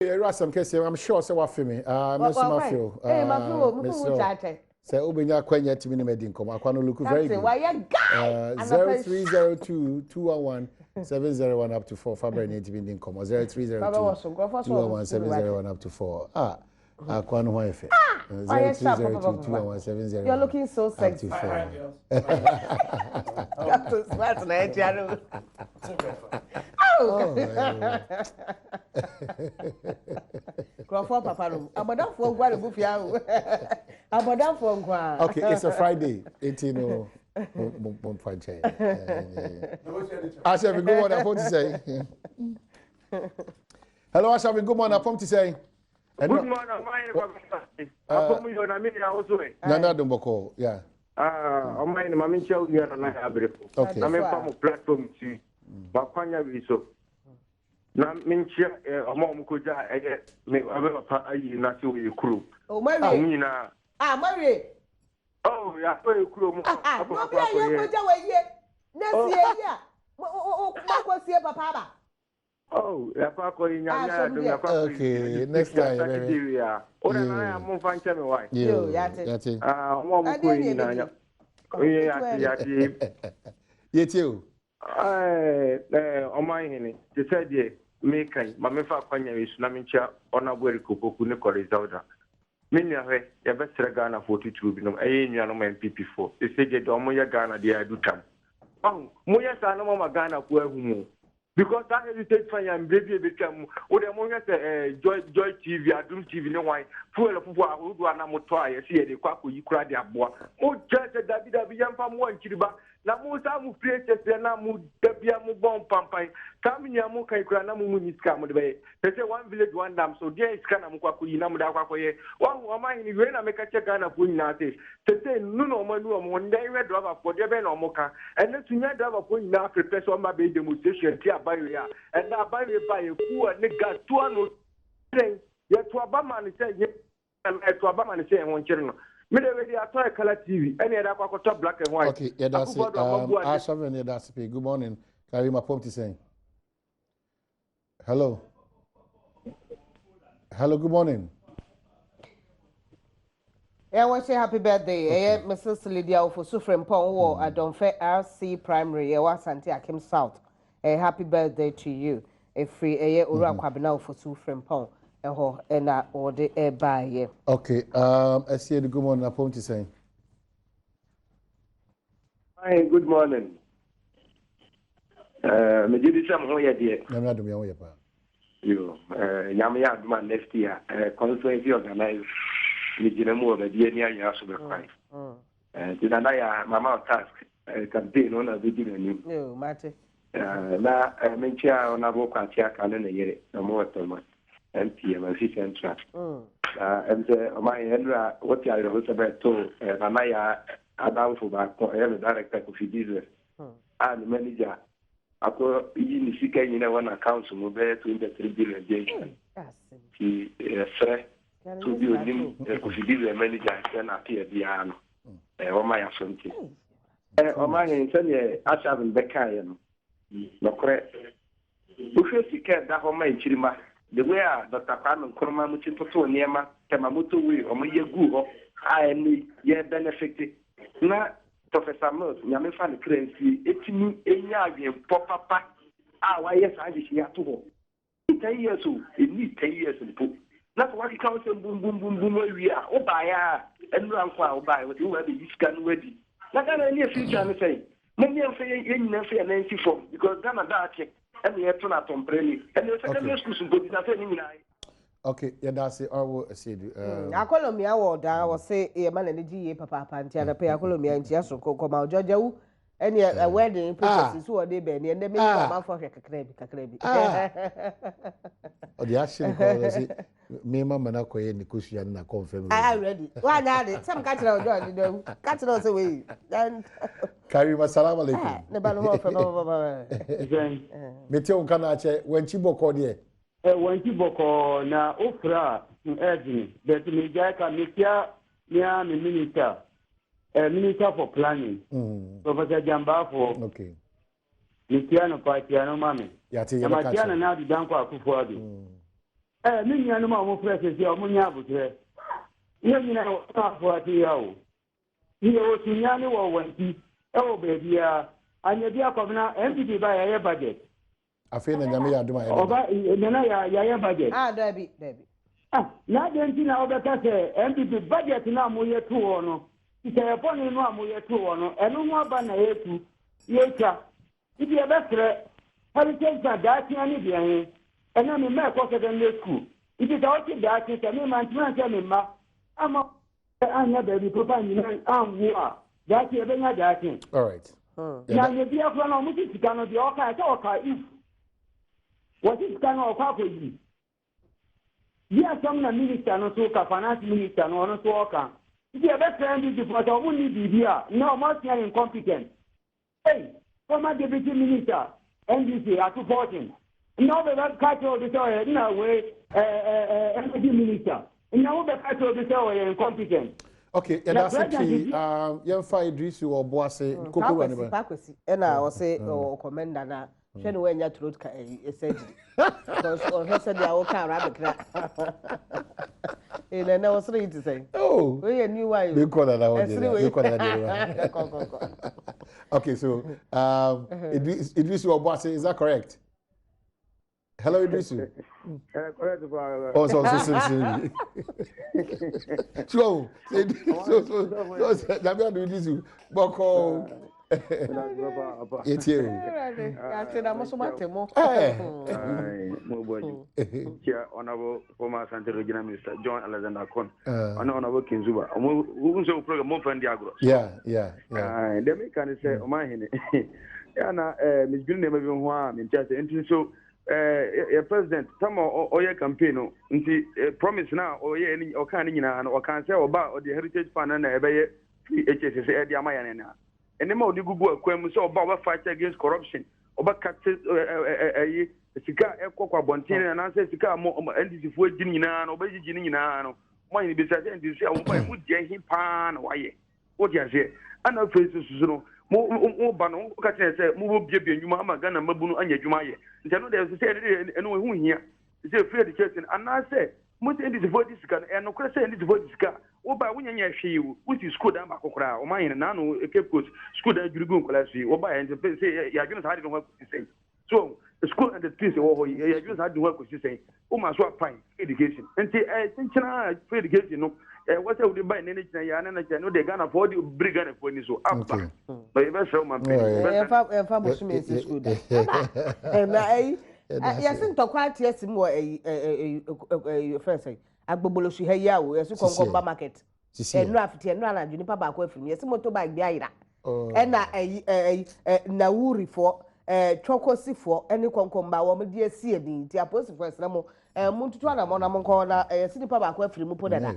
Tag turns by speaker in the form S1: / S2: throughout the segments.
S1: Asem Kesee, I'm sure say what for me. Miss Mafio.
S2: Hey, Mafio, who chat?
S1: Say Ubenya Kwenya to me medin come. I can look very good.
S2: Why you guy?
S1: 0302 211 701 up to 4. Faber need to be in come. 0302 211 701 up to 4. I can't know if it. 0302 211 701.
S2: You're looking so sexy.
S1: Up to 4.
S2: That's smart, Nigeria. Crawford Papa room. Abadam for Gwa Bufia. Abadam for Gwa.
S1: Okay, it's a Friday. 18 no franchise. Asha, good morning. I want to say. Hello, Asha, good morning. I want to say.
S3: Good morning, my
S1: Nana Domboko, yeah.
S3: On my mammy show you are not able.
S1: Okay.
S3: I'm a platform to Bakwanya Viso. Na minchia mom kuja me abeba ayi na se we crew.
S2: Oh Mary. Mary.
S3: Oh ya we crew mo.
S2: No bia ye kuja we ye. Na sie ya. Ko sie papa ba.
S3: Oh, ya pa ko nya do ya pa.
S1: Okay, next time baby.
S3: Ora na am fancha me why.
S2: Yo, yate.
S3: Mom ko nya nya. Oye yate.
S1: Yetio.
S3: On my henny, they said, ye, make my mefa kwanya is Namincha on a very kuku Nicole Zauda. Many of your best Ghana 42 binum, a young PP4. They said, Domoya Ghana, dear do come. Oh, Moya Sanoma Ghana, who because that hesitate for and baby become what among Joy TV, Adom TV, no wine, full of who do an amotoy, see the quack you cry their boy. Oh, just a David Yampa one Chiriba. Na musa mu create na mu dabia mu bon pampai kam nya mu kai kura na mu munyiska mu de say one village one dam so there is kana mu kwa kuyi na mu da kwa koye wan o man ni we na meka che Ghana fu nyina say nu no mo nu mo ndai we driver for there be na mo ka and to nya driver for nyina prepare so ma be demonstration ti abayo ya and na abayo ba ye ku ne gas to no train ye to abama ni say ye to abama ni say won kire no me dey ready atoy color TV any other kwa black and white.
S1: Okay, yeah, that's it. Asha, that's it. Good morning. Carry my point to say. Hello. Hello, good morning.
S2: Yeah, I want to say happy birthday. Okay. Mrs. Lydia for Sufren Pong Adom RC Primary, Santi Akim South. Happy birthday to you. A free Ura Kwabina for Sufren Pong. And I order a buy.
S1: Okay, I see the good morning. I want to say.
S3: Hi, good morning. Me did some hoya dear.
S1: I'm not doing it.
S3: You, Yamia man next year, conference organized. Me did a more of a dear near Yasuba Christ. Did I, Mamma task campaign on a video new?
S2: No, Matty.
S3: Na Menchia on a walk at Yakan in a year, no more than MPM and Fish Trust. And my Hendra, what I was about to Ramaya Adom for back, the director of the business and manager. I call in the Sika in one account to move to 23 billion. He said to be a new manager and appear beyond my assumption. My intention, I haven't Beccayan. No correct. If you care that home in Chirima. The way Dr. Kwame Nkrumah Muchipoto Niema Temamuto we or me go I am ye benefited. Na Professor Mills, Yamifan currency, 18 years papa. Why yes, I just here to home. 10 years old, it needs 10 years in poop. That's what he counts boom boom boom boom we are. Oh, buy and run for buy what you have you can ready. Not any future and say, many of you in Nancy and Nancy from because Ghana that check. And we have to not complain. And the secondary school should go to that.
S1: Okay, yeah, that's it. I will say.
S2: I call me. I will say, a man and the GA Papa Pantiana pay a colomia and Tiaso come out, Georgia. And a wedding princesses who are they Benny and they make a for a crabby.
S1: Oh, the action calls it. Me, Mamma, Nako, and the cushion, and confirm.
S2: I ready. Why not? Some catch it out, catch it out away. Then
S1: carry my salam alaikum.
S2: The battle from
S1: Meteo Canache, when Chibo called here.
S4: When Chibo na Okra, Edwin, that me Jacka Mikia, near the minister. Minister for Planning, Professor Jamba for Nikiano Partiano Mami. Yamatiana now the Danko Akufodi. Me nya no ma mo press se o mo nya abutre. Ye nyina o ta fo ati ya o. Ye o tunya ne wo wanti. E wo baby a anya bi akobna MPP ba ya budget.
S1: Afi na nyame ya adoma ya.
S4: Oba na ya budget.
S2: Dabi.
S4: Na denti na obeka se MPP budget na mo ye tu wo no. Ite e poni no a mo ye tu wo no. Enu ho aba na ye tu. Ye twa. Ibi e be kre. Heritage na dati ani bi en. Ena me me ko secondary school. Ibi da o ti dati se me man tuma se me ma. Ama anya baby papa ni na anwo a. Dati e be nya dati.
S1: All right.
S4: Na ne bi afro na mo ti sika no de o ka se o ka if. What is kind of quality? Yes, some minister no so ka finance minister no so ka. If you ever friend is for the only media, no must be incompetent. Hey, former deputy minister, NDC at 14. Now the catch of the story, no way, NDC minister. Now the catch of the story incompetent.
S1: Okay, yeah, that's it. Young Fire Idris or Boase, Coco
S2: Pakwesi, and I was say, oh, commander now. When when you throat surgery, because on her said, I will come rabbit. And then I was ready to say, oh, we knew why you call that.
S1: Okay, so Idris or Boase, is that correct? Hello, Idris.
S3: Correct.
S1: Oh, so so Namia do Idris, Boko. It's you.
S3: Honorable former Santa Regina Minister John Alexander Con, Honorable Kinzuba, who's a program more friendly agro.
S1: Yeah.
S3: They make can say, oh, my, yeah, Miss Green never been one in just so. President, some or your campaign, promise now, or any or can or can say about the Heritage Fund and HSS, Diamayana. And the more you go so about fight against corruption, about catches Sika Equa Bontina and answer Sika more NDC for Jinina, or Baby Jinina, mine besides NDC, I would get him pan, why? What you say? And no faces, more banner, catching say, move baby, and you mamma, Ghana, Mabunu, and Yajumaye. There's a said, and who here is a fair church, and I say, most NDC for this gun, and no question NDC for this car. Or by when you see you, which is school down Macocra, or mine and Nano, a Cape Coast, school that you go, or by and say, you're going to have to work with the same. So, the school and the piece, or you're going to have to work with the same. Oh, my swap fine education. And say, I think free education, you know. What I would buy in any and I know they can afford you bring on for this so up. But you better show my
S2: and I think to quite yes more a first say agbobolo shi heya wo yesu konkomba market enu afiti enu ala juni pa ba ko afiri yesu motorbike bi ayira na na wuri fo chokosifo eni konkomba wo me die sie din ti aposifo esna mo muntutu ana mo na mo nko na sidi pa ba ko afiri mu podada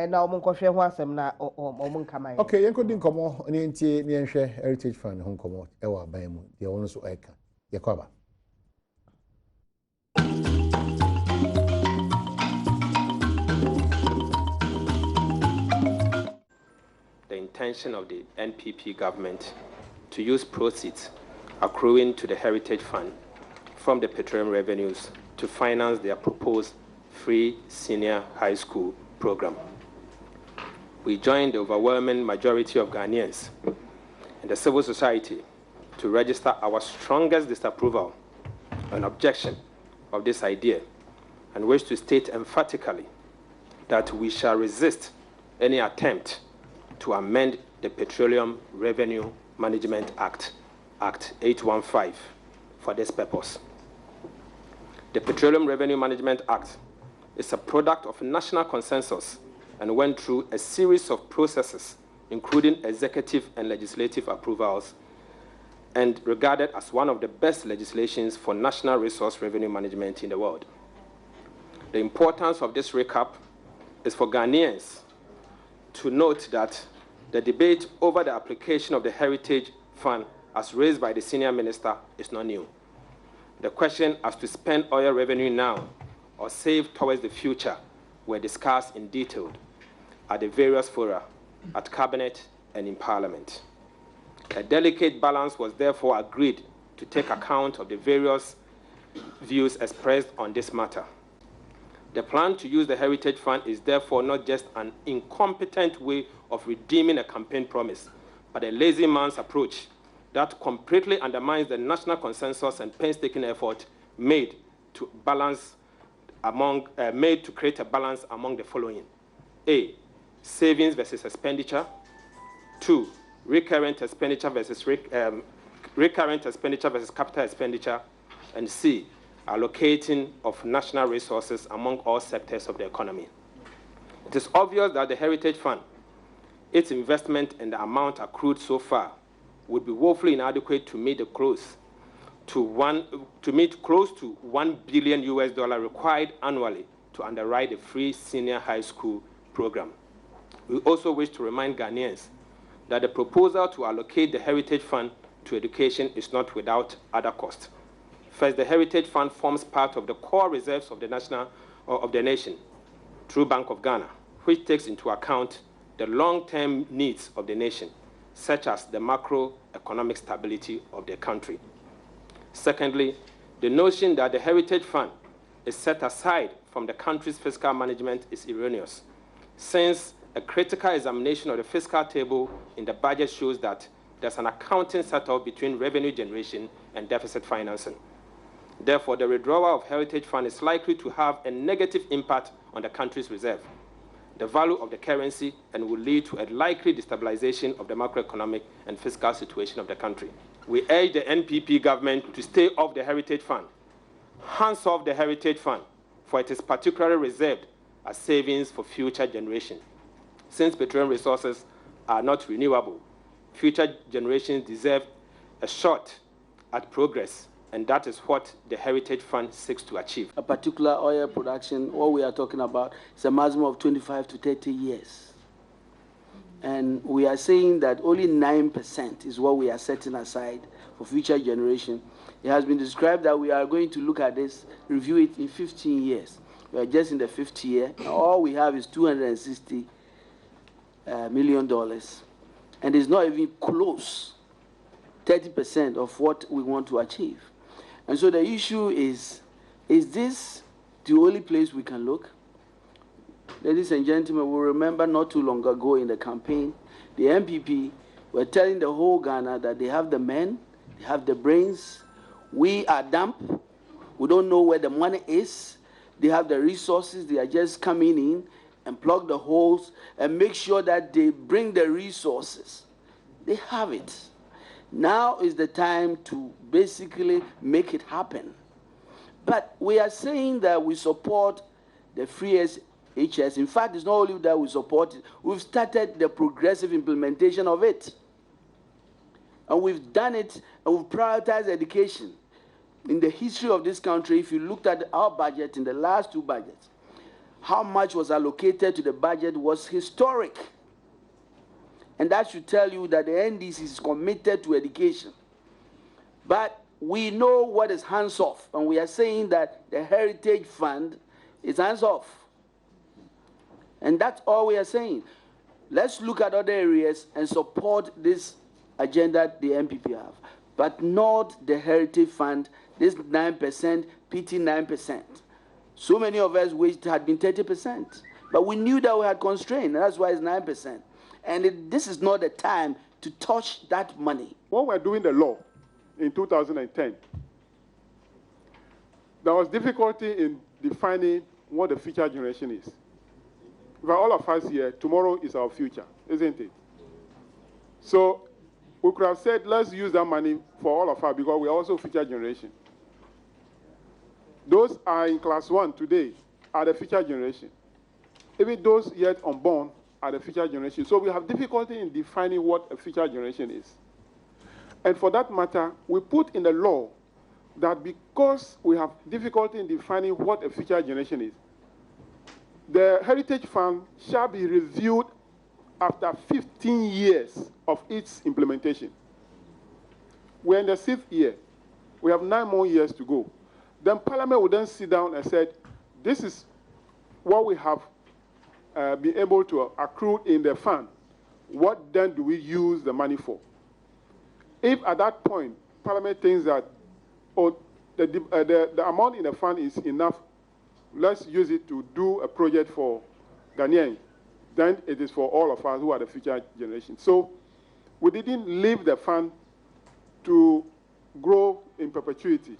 S2: na o mo nko hwe ho asem na o mo nkaman.
S1: Okay, yenko din komo ni ntie ni enhwe Heritage Fund ho komo e wa ban mu de wono so eka yekwaba.
S5: The intention of the NPP government to use proceeds accruing to the Heritage Fund from the petroleum revenues to finance their proposed free senior high school program. We joined the overwhelming majority of Ghanaians and the civil society to register our strongest disapproval and objection of this idea and wish to state emphatically that we shall resist any attempt to amend the Petroleum Revenue Management Act, Act 815, for this purpose. The Petroleum Revenue Management Act is a product of national consensus and went through a series of processes, including executive and legislative approvals, and regarded as one of the best legislations for national resource revenue management in the world. The importance of this recap is for Ghanaians to note that the debate over the application of the Heritage Fund as raised by the senior minister is not new. The question as to spend oil revenue now or save towards the future were discussed in detail at the various fora, at Cabinet and in Parliament. A delicate balance was therefore agreed to take account of the various views expressed on this matter. The plan to use the Heritage Fund is therefore not just an incompetent way of redeeming a campaign promise, but a lazy man's approach that completely undermines the national consensus and painstaking effort made to create a balance among the following: A, savings versus expenditure; 2, recurrent expenditure versus capital expenditure; and C, allocating of national resources among all sectors of the economy. It is obvious that the Heritage Fund, its investment and the amount accrued so far, would be woefully inadequate to meet close to $1 billion required annually to underwrite the free senior high school program. We also wish to remind Ghanaians that the proposal to allocate the Heritage Fund to education is not without other costs. First, the Heritage Fund forms part of the core reserves of the nation through Bank of Ghana, which takes into account the long-term needs of the nation, such as the macroeconomic stability of the country. Secondly, the notion that the Heritage Fund is set aside from the country's fiscal management is erroneous, since a critical examination of the fiscal table in the budget shows that there's an accounting set-off between revenue generation and deficit financing. Therefore, the withdrawal of Heritage Fund is likely to have a negative impact on the country's reserve, the value of the currency, and will lead to a likely destabilization of the macroeconomic and fiscal situation of the country. We urge the NPP government to stay off the Heritage Fund. Hands off the Heritage Fund, for it is particularly reserved as savings for future generations. Since petroleum resources are not renewable, future generations deserve a shot at progress, and that is what the Heritage Fund seeks to achieve.
S6: A particular oil production, what we are talking about, is a maximum of 25 to 30 years. And we are saying that only 9% is what we are setting aside for future generation. It has been described that we are going to look at this, review it in 15 years. We are just in the 5th year. All we have is $260 million. And it's not even close, 30% of what we want to achieve. And so the issue is this the only place we can look? Ladies and gentlemen, we remember not too long ago in the campaign, the MPP were telling the whole Ghana that they have the men, they have the brains, we are dumb, we don't know where the money is, they have the resources, they are just coming in and plug the holes and make sure that they bring the resources. They have it. Now is the time to basically make it happen. But we are saying that we support the free HS. In fact, it's not only that we support it, we've started the progressive implementation of it. And we've done it, and we've prioritized education. In the history of this country, if you looked at our budget in the last 2 budgets, how much was allocated to the budget was historic. And that should tell you that the NDC is committed to education. But we know what is hands-off, and we are saying that the Heritage Fund is hands-off. And that's all we are saying. Let's look at other areas and support this agenda the MPP have, but not the Heritage Fund, this 9%, PT 9%. So many of us wished it had been 30%, but we knew that we had constrained, and that's why it's 9%. And this is not the time to touch that money.
S7: When we were doing the law in 2010, there was difficulty in defining what the future generation is. For all of us here, tomorrow is our future, isn't it? So we could have said, let's use that money for all of us because we are also future generation. Those are in class 1 today are the future generation. Even those yet unborn are the future generation. So we have difficulty in defining what a future generation is. And for that matter, we put in the law that because we have difficulty in defining what a future generation is, the Heritage Fund shall be reviewed after 15 years of its implementation. We're in the 6th year. We have 9 more years to go. Then Parliament will then sit down and say, this is what we have been able to accrue in the fund. What then do we use the money for? If at that point, Parliament thinks that the amount in the fund is enough, let's use it to do a project for Ghanaians. Then it is for all of us who are the future generation. So we didn't leave the fund to grow in perpetuity.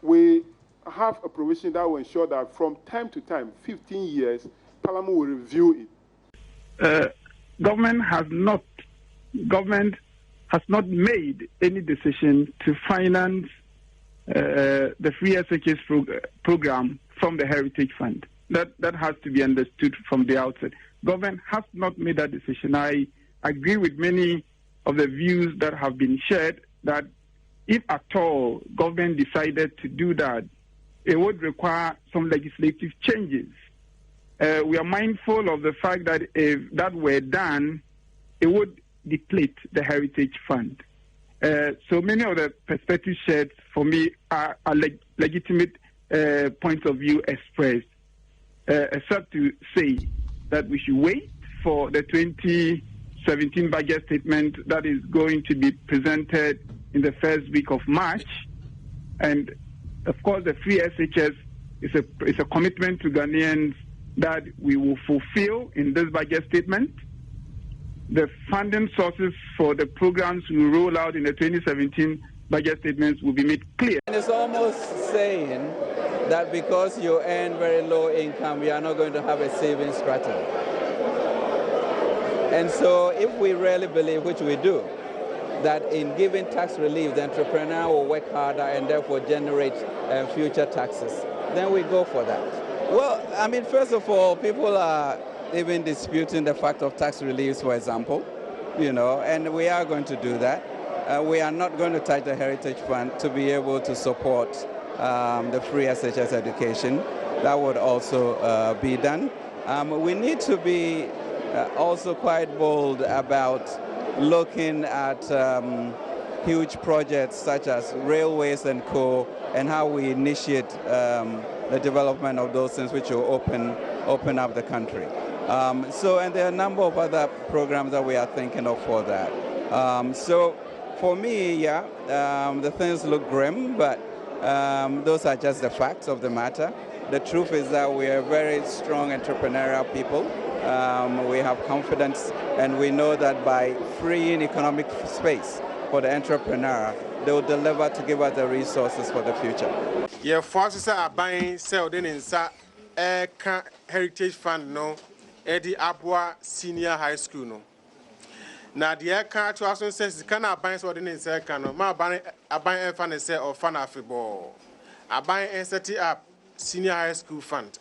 S7: We have a provision that will ensure that from time to time, 15 years, Parliament will review it.
S8: Government has not made any decision to finance the free SHS program from the Heritage Fund. That has to be understood from the outset. Government has not made that decision. I agree with many of the views that have been shared that if at all government decided to do that, it would require some legislative changes. We are mindful of the fact that if that were done, it would deplete the Heritage Fund. So many of the perspectives shared for me are legitimate points of view expressed, except to say that we should wait for the 2017 budget statement that is going to be presented in the first week of March. And of course, the free SHS is a commitment to Ghanaians that we will fulfill in this budget statement. The funding sources for the programs we roll out in the 2017 budget statements will be made clear.
S9: And it's almost saying that because you earn very low income, you are not going to have a savings strategy. And so if we really believe, which we do, that in giving tax relief, the entrepreneur will work harder and therefore generate future taxes, then we go for that. Well, I mean, first of all, people are even disputing the fact of tax reliefs, for example, and we are going to do that. We are not going to touch the Heritage Fund to be able to support the free SHS education. That would also be done. We need to be also quite bold about looking at huge projects such as railways and co, and how we initiate the development of those things which will open up the country. And there are a number of other programs that we are thinking of for that. So for me, the things look grim, but those are just the facts of the matter. The truth is that we are very strong entrepreneurial people. We have confidence, and we know that by freeing economic space for the entrepreneur, they will deliver to give us the resources for the future.
S10: Yeah, forces are buying, selling in Heritage Fund, no, Eddie Abwa Senior High School, no. Now, the air car to us says, can I buy something in second? My buying a buying fund say or fun after ball. I buy and set it up Senior High School Fund.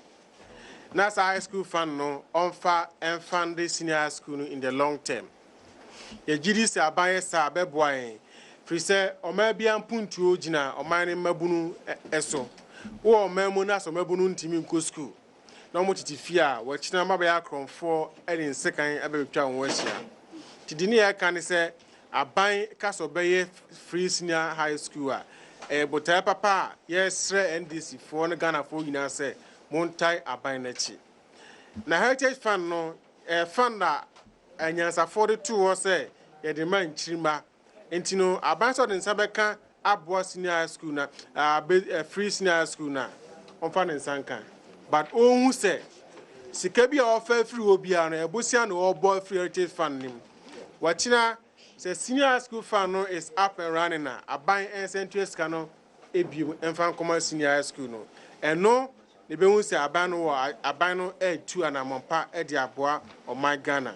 S10: That's high school fund, no, on far and fund the senior high school in the long term. The GDs are buying sa beboy. Frise or maybe I'm puntu jina or mine mabunu eso. Or memonas or mabunun team in school. No much to fear, which number by Akron 4 and in second every town West. Tidinia can say, I buy Castle Bay free senior high school. But papa, yes, NDC for Ghana for you say, Montai Abainachi. Na Heritage Fund no, a fund that and yes, 42 or say, a demand chimba. Intino, Abansod in Sabeka, Abwa Senior High School, a free senior high school na, on Fan and Sanka. But who say, Sikabi offer free Obiano, a Bussian or boy free Heritage Fund. Wachina says senior high school fund no is up and running now. A buying and century scano, a view and fan common senior high school no. And no, the Bemus say Abano or Abano 2 and a Mompa Ediaboa or my Ghana.